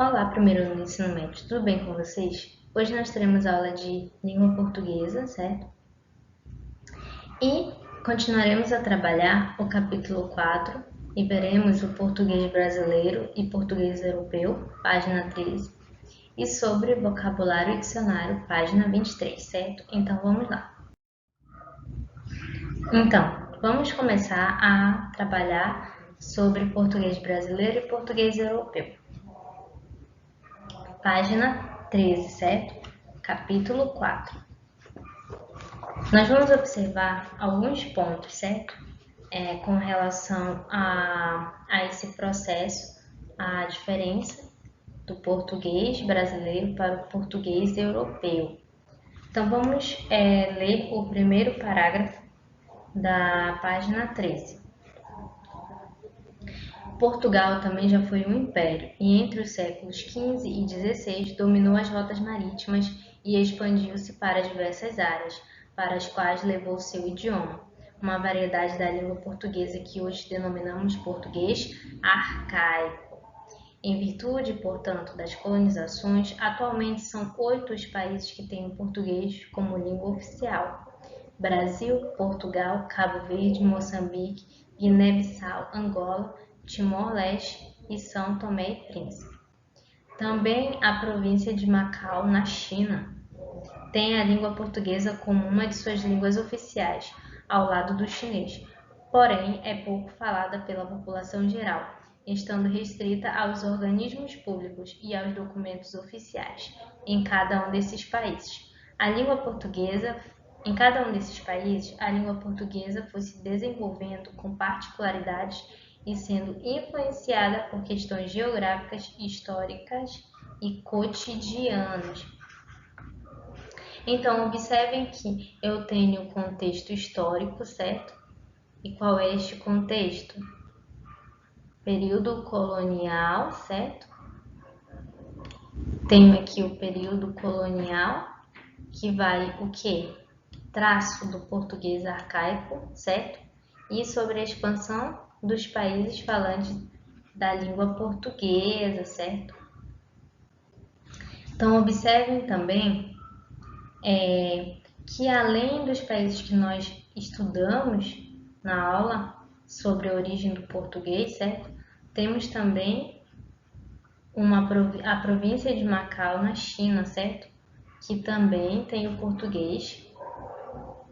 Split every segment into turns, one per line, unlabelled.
Olá, primeiro ano do ensino médio, tudo bem com vocês? Hoje nós teremos aula de língua portuguesa, certo? E continuaremos a trabalhar o capítulo 4 e veremos o português brasileiro e português europeu, página 13, e sobre vocabulário e dicionário, página 23, certo? Então vamos lá. Então, vamos começar a trabalhar sobre português brasileiro e português europeu. Página 13, certo? Capítulo 4. Nós vamos observar alguns pontos, certo? Com relação a esse processo, a diferença do português brasileiro para o português europeu. Então, vamos ler o primeiro parágrafo da página 13. Portugal também já foi um império e entre os séculos XV e XVI dominou as rotas marítimas e expandiu-se para diversas áreas, para as quais levou seu idioma, uma variedade da língua portuguesa que hoje denominamos português arcaico. Em virtude, portanto, das colonizações, atualmente são 8 os países que têm o português como língua oficial: Brasil, Portugal, Cabo Verde, Moçambique, Guiné-Bissau, Angola, Timor-Leste e São Tomé e Príncipe. Também a província de Macau, na China, tem a língua portuguesa como uma de suas línguas oficiais, ao lado do chinês, porém é pouco falada pela população geral, estando restrita aos organismos públicos e aos documentos oficiais em cada um desses países. Em cada um desses países, a língua portuguesa foi se desenvolvendo com particularidades e sendo influenciada por questões geográficas, históricas e cotidianas. Então, observem que eu tenho o contexto histórico, certo? E qual é este contexto? Período colonial, certo? Tenho aqui o período colonial, que vai o quê? Traço do português arcaico, certo? E sobre a expansão dos países falantes da língua portuguesa, certo? Então, observem também que além dos países que nós estudamos na aula sobre a origem do português, certo? Temos também a província de Macau na China, certo? Que também tem o português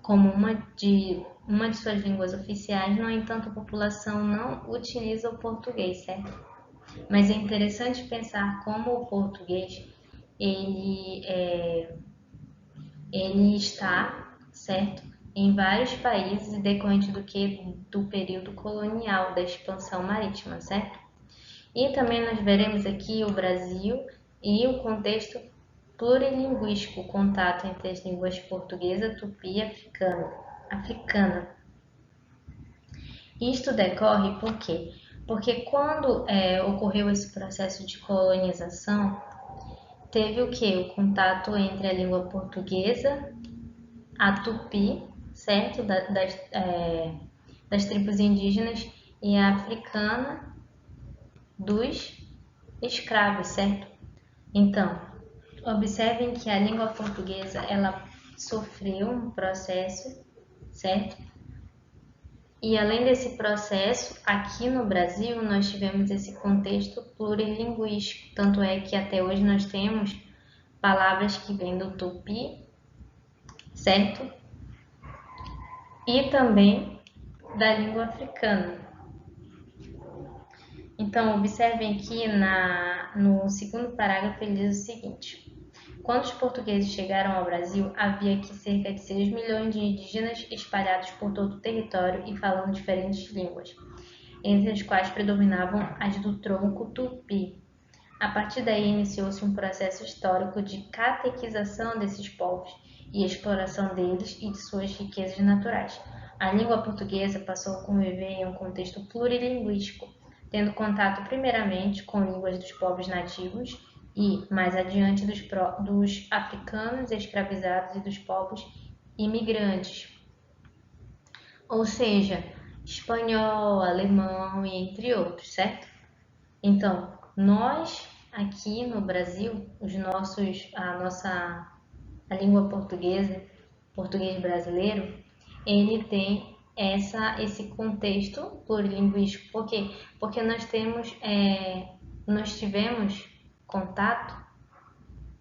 como uma de suas línguas oficiais, no entanto a população não utiliza o português, certo? Mas é interessante pensar como o português ele está, certo, em vários países decorrente do período colonial, da expansão marítima, certo? E também nós veremos aqui o Brasil e o contexto plurilinguístico, o contato entre as línguas portuguesa, tupi e africana. Isto decorre por quê? Porque quando ocorreu esse processo de colonização, teve o que? O contato entre a língua portuguesa, a tupi, certo? Das tribos indígenas, e a africana dos escravos, certo? Então, observem que a língua portuguesa ela sofreu um processo, certo? E além desse processo, aqui no Brasil nós tivemos esse contexto plurilinguístico, tanto é que até hoje nós temos palavras que vêm do tupi, certo? E também da língua africana. Então, observem aqui no segundo parágrafo, ele diz o seguinte: quando os portugueses chegaram ao Brasil, havia aqui cerca de 6 milhões de indígenas espalhados por todo o território e falando diferentes línguas, entre as quais predominavam as do tronco tupi. A partir daí iniciou-se um processo histórico de catequização desses povos e exploração deles e de suas riquezas naturais. A língua portuguesa passou a conviver em um contexto plurilinguístico, tendo contato primeiramente com línguas dos povos nativos e, mais adiante, dos africanos escravizados e dos povos imigrantes, ou seja, espanhol, alemão e entre outros, certo? Então, nós aqui no Brasil, a língua portuguesa, português brasileiro, ele tem esse contexto plurilinguístico. Por quê? Porque nós tivemos contato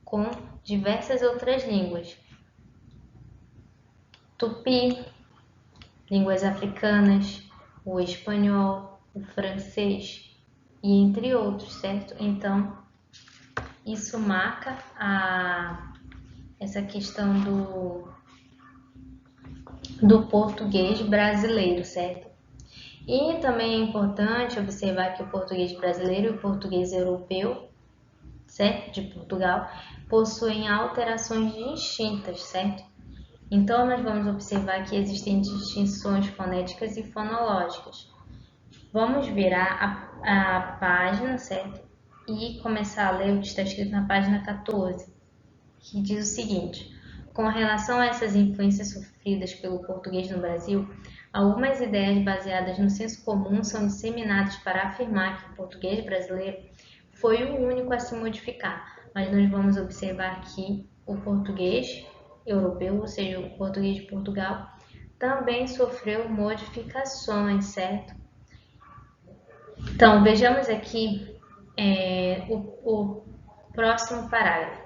com diversas outras línguas. Tupi, línguas africanas, o espanhol, o francês e entre outros, certo? Então, isso marca essa questão do português brasileiro, certo? E também é importante observar que o português brasileiro e o português europeu, certo? De Portugal, possuem alterações distintas, certo? Então, nós vamos observar que existem distinções fonéticas e fonológicas. Vamos virar a página, certo? E começar a ler o que está escrito na página 14, que diz o seguinte: com relação a essas influências sofridas pelo português no Brasil, algumas ideias baseadas no senso comum são disseminadas para afirmar que o português brasileiro foi o único a se modificar, mas nós vamos observar que o português europeu, ou seja, o português de Portugal, também sofreu modificações, certo? Então, vejamos aqui o próximo parágrafo,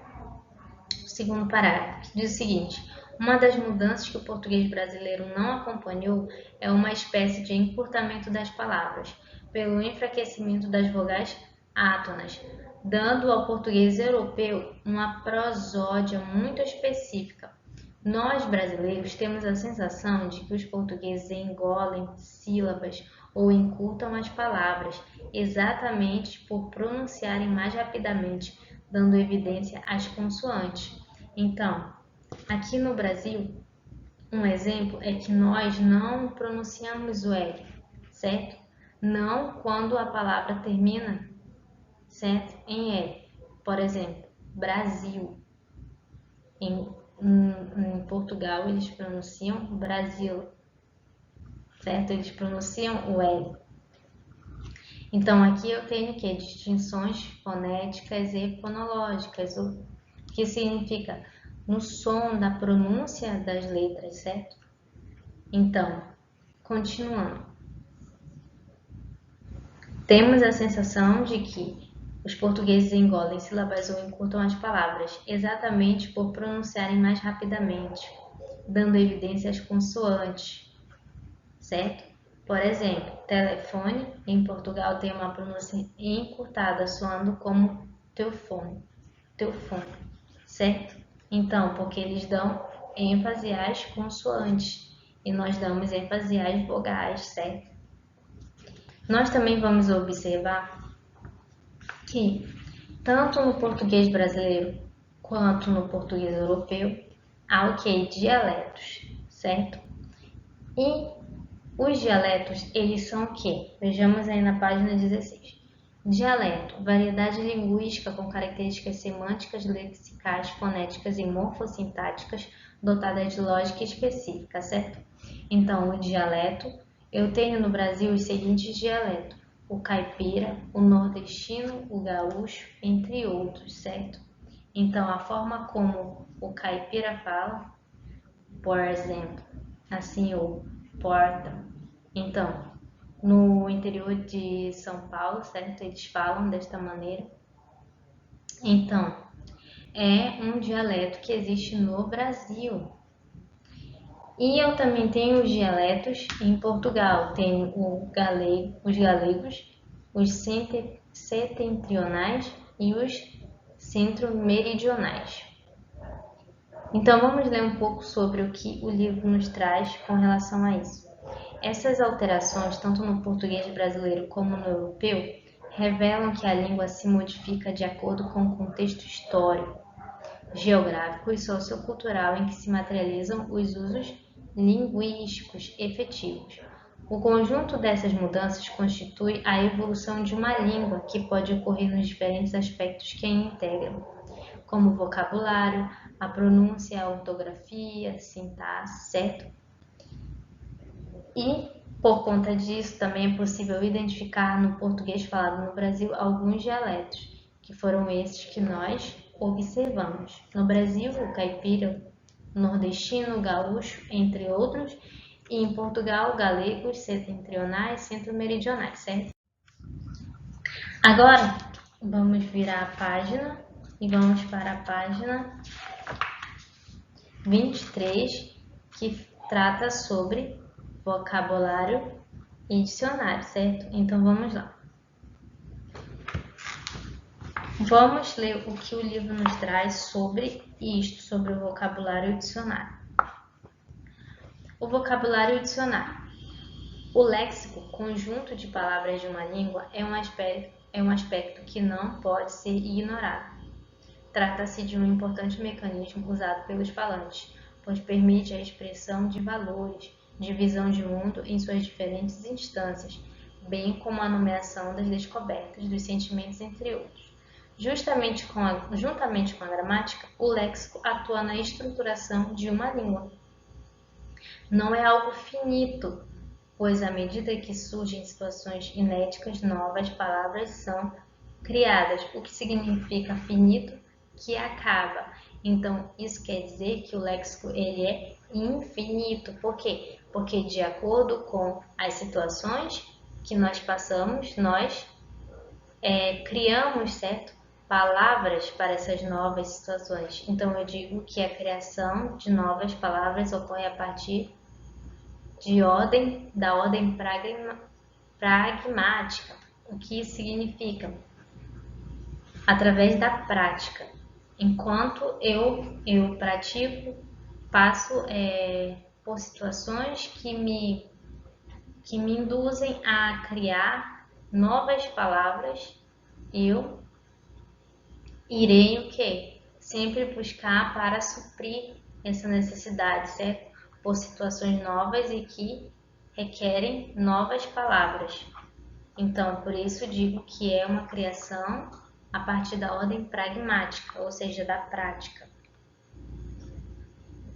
o segundo parágrafo, que diz o seguinte: uma das mudanças que o português brasileiro não acompanhou é uma espécie de encurtamento das palavras, pelo enfraquecimento das vogais átonas, dando ao português europeu uma prosódia muito específica. Nós, brasileiros, temos a sensação de que os portugueses engolem sílabas ou encurtam as palavras, exatamente por pronunciarem mais rapidamente, dando evidência às consoantes. Então, aqui no Brasil, um exemplo é que nós não pronunciamos o L, certo? Não quando a palavra termina, certo? Em L. Por exemplo, Brasil. Em Portugal, eles pronunciam Brasil, certo? Eles pronunciam o L. Então, aqui eu tenho que distinções fonéticas e fonológicas, o que significa no som da pronúncia das letras, certo? Então, continuando. Temos a sensação de que os portugueses engolem sílabas ou encurtam as palavras, exatamente por pronunciarem mais rapidamente, dando evidência às consoantes, certo? Por exemplo, telefone, em Portugal tem uma pronúncia encurtada, soando como teufone, certo? Então, porque eles dão ênfase às consoantes e nós damos ênfase às vogais, certo? Nós também vamos observar que, tanto no português brasileiro quanto no português europeu, há o que? Dialetos, certo? E os dialetos, eles são o quê? Vejamos aí na página 16. Dialeto, variedade linguística com características semânticas, lexicais, fonéticas e morfossintáticas dotadas de lógica específica, certo? Então, o dialeto, eu tenho no Brasil os seguintes dialetos: o caipira, o nordestino, o gaúcho, entre outros, certo? Então, a forma como o caipira fala, por exemplo, assim, o porta. Então, no interior de São Paulo, certo? Eles falam desta maneira. Então, é um dialeto que existe no Brasil. E eu também tenho os dialetos em Portugal. Tenho os galegos, os setentrionais e os centro-meridionais. Então, vamos ler um pouco sobre o que o livro nos traz com relação a isso. Essas alterações, tanto no português brasileiro como no europeu, revelam que a língua se modifica de acordo com o contexto histórico, geográfico e sociocultural em que se materializam os usos linguísticos efetivos. O conjunto dessas mudanças constitui a evolução de uma língua que pode ocorrer nos diferentes aspectos que a integram, como o vocabulário, a pronúncia, a ortografia, a sintaxe, certo? E, por conta disso, também é possível identificar no português falado no Brasil alguns dialetos, que foram esses que nós observamos. No Brasil, o caipira, o nordestino, o gaúcho, entre outros, e em Portugal, galegos, setentrionais, centro-meridionais, certo? Agora, vamos virar a página e vamos para a página 23, que trata sobre vocabulário e dicionário, certo? Então vamos lá. Vamos ler o que o livro nos traz sobre isto, sobre o vocabulário e o dicionário. O vocabulário e o dicionário. O léxico, conjunto de palavras de uma língua, é um aspecto que não pode ser ignorado. Trata-se de um importante mecanismo usado pelos falantes, pois permite a expressão de valores, de visão de mundo em suas diferentes instâncias, bem como a nomeação das descobertas, dos sentimentos, entre outros. Juntamente com a gramática, o léxico atua na estruturação de uma língua. Não é algo finito, pois à medida que surgem situações inéditas, novas palavras são criadas, o que significa finito, que acaba. Então, isso quer dizer que o léxico ele é infinito. Por quê? Porque de acordo com as situações que nós passamos, nós criamos, certo? Palavras para essas novas situações. Então, eu digo que a criação de novas palavras ocorre a partir da ordem pragmática. O que isso significa? Através da prática. Enquanto eu pratico, passo por situações que me induzem a criar novas palavras, eu irei o quê? Sempre buscar para suprir essa necessidade, certo? Por situações novas e que requerem novas palavras. Então, por isso digo que é uma criação a partir da ordem pragmática, ou seja, da prática.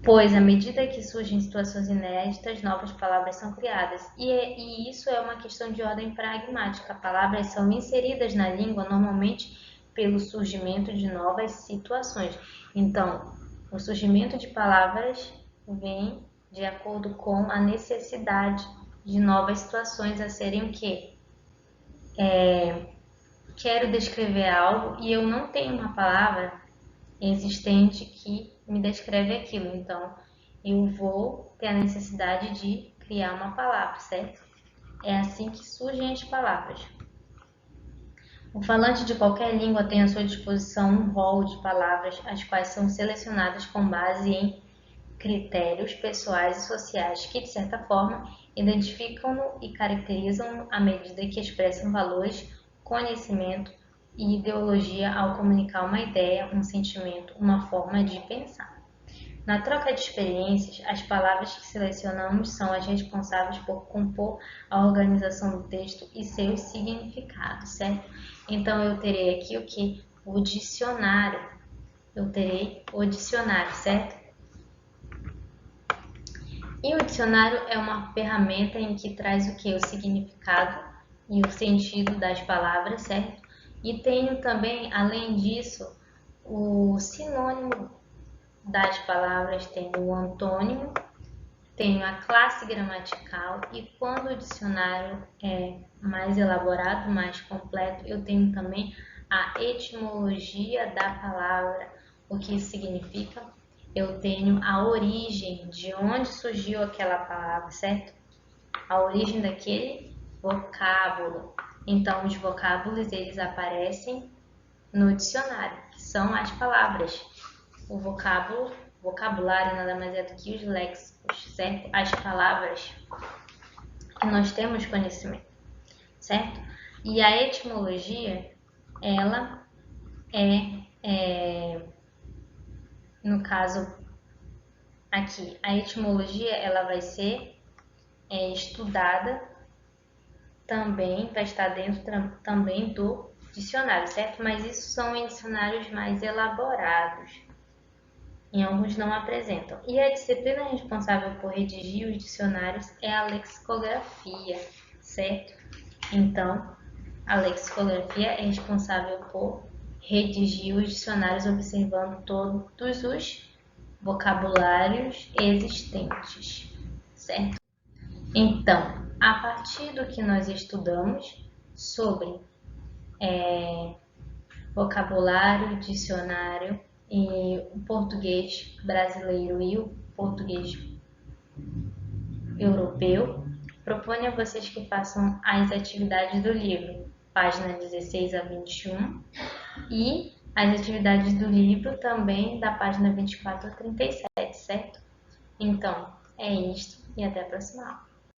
Pois, à medida que surgem situações inéditas, novas palavras são criadas. E isso é uma questão de ordem pragmática. Palavras são inseridas na língua normalmente pelo surgimento de novas situações. Então, o surgimento de palavras vem de acordo com a necessidade de novas situações a serem o quê? Quero descrever algo e eu não tenho uma palavra existente que me descreve aquilo. Então, eu vou ter a necessidade de criar uma palavra, certo? É assim que surgem as palavras. O falante de qualquer língua tem à sua disposição um rol de palavras, as quais são selecionadas com base em critérios pessoais e sociais que, de certa forma, identificam-no e caracterizam-no à medida que expressam valores, conhecimento e ideologia ao comunicar uma ideia, um sentimento, uma forma de pensar. Na troca de experiências, as palavras que selecionamos são as responsáveis por compor a organização do texto e seus significados, certo? Então, eu terei aqui o que? O dicionário. Eu terei o dicionário, certo? E o dicionário é uma ferramenta em que traz o que? O significado e o sentido das palavras, certo? E tenho também, além disso, o sinônimo das palavras, tenho o antônimo, tenho a classe gramatical e quando o dicionário é mais elaborado, mais completo, eu tenho também a etimologia da palavra, o que isso significa. Eu tenho a origem, de onde surgiu aquela palavra, certo? A origem daquele vocábulo. Então, os vocábulos, eles aparecem no dicionário, que são as palavras. O vocabulário nada mais é do que os léxicos, certo? As palavras que nós temos conhecimento, certo? E a etimologia, ela no caso aqui, a etimologia ela vai ser estudada também, vai estar dentro também do dicionário, certo? Mas isso são em dicionários mais elaborados. Em alguns não apresentam. E a disciplina responsável por redigir os dicionários é a lexicografia, certo? Então, a lexicografia é responsável por redigir os dicionários observando todos os vocabulários existentes, certo? Então, a partir do que nós estudamos sobre vocabulário, dicionário e o português brasileiro e o português europeu, proponho a vocês que façam as atividades do livro, página 16 a 21, e as atividades do livro também da página 24 a 37, certo? Então, é isto e até a próxima aula.